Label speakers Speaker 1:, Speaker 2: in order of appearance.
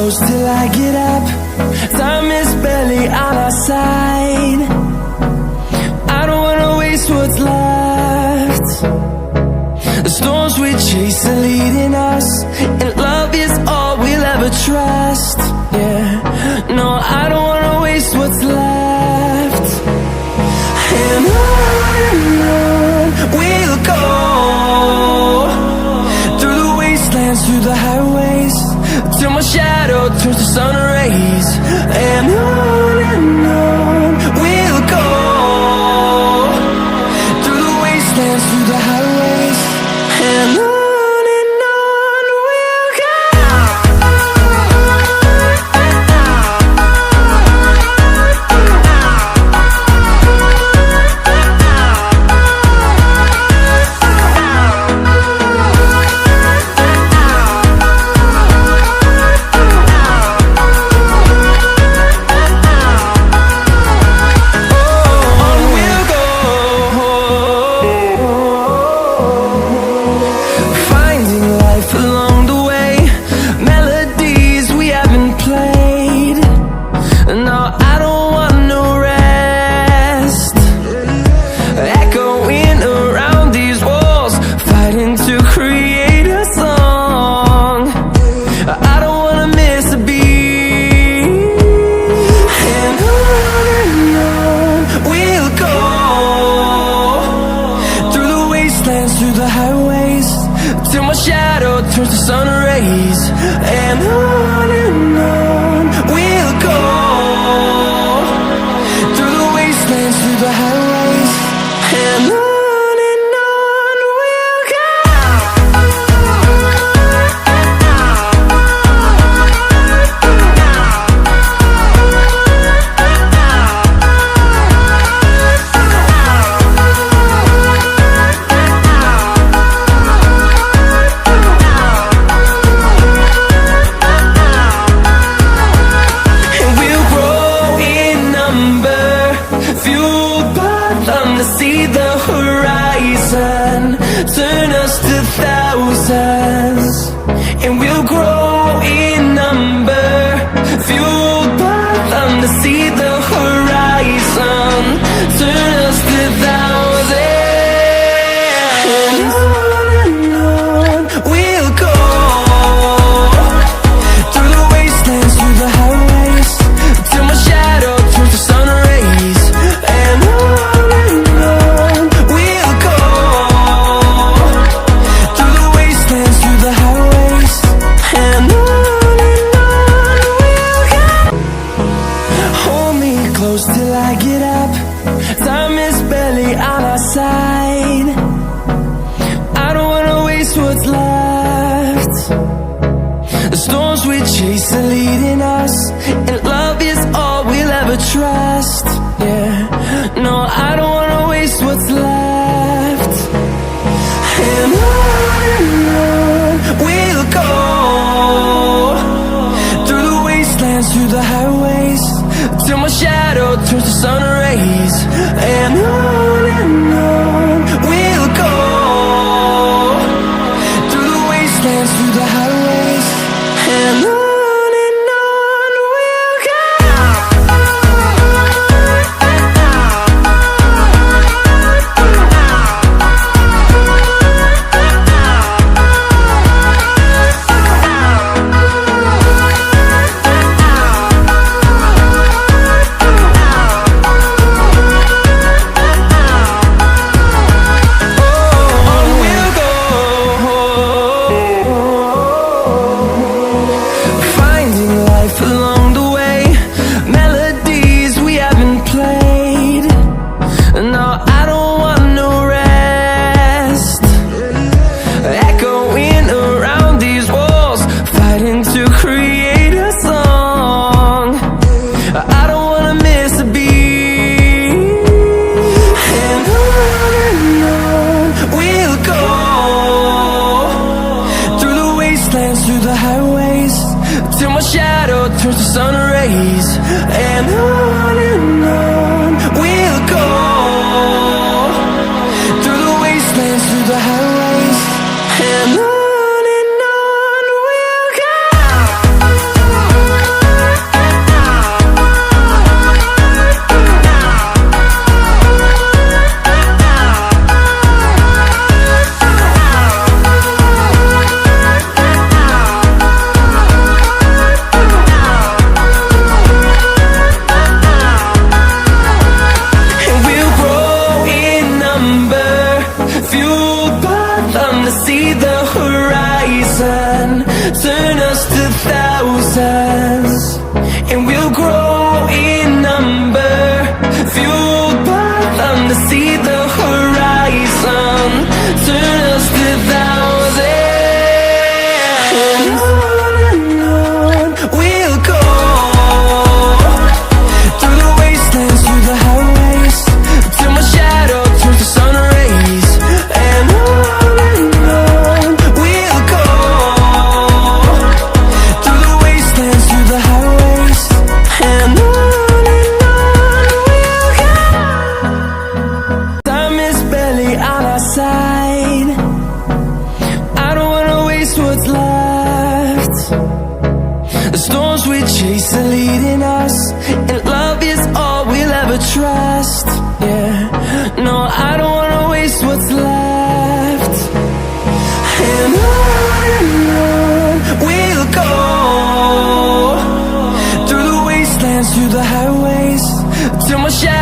Speaker 1: close till I get up. Time is barely on our side. I don't wanna waste what's left. The storms we chase are leading us, and love is all we'll ever trust. Yeah, no, I don't wanna waste what's left. And on we'll go, through the wastelands, through the highways, till my shadow turns to sun rays. And on we'll go, through the wastelands, through the highways, and on we'll go. Through the highways, till my shadow turns to sun rays. And on we'll go, through the wastelands, through the highways, and on we'll go. See the horizon turn us to thousands, and we'll grow in number, fueled by them to see the horizon turn us to thousands. And on we'll go, through the wastelands, through the highways, till my shadow turns to sun rays. And till I get up, time is barely on our side. I don't wanna waste what's left. The storms we chase are leading us, and love is all we'll ever trust. Yeah, no, I don't wanna waste what's left. And on we'll go, through the wastelands, through the highways, till my shadow turns to sun rays. And on we'll go, through the wastelands, through the highways, and on we'll go. Through the highways, till my shadow turns to sun rays. And on we'll go, through the wastelands, through the highways, and on we'll go. The storms we chase are leading us, and love is all we'll ever trust. Yeah, no, I don't wanna waste what's left. And on we'll go, through the wastelands, through the highways, till my shadow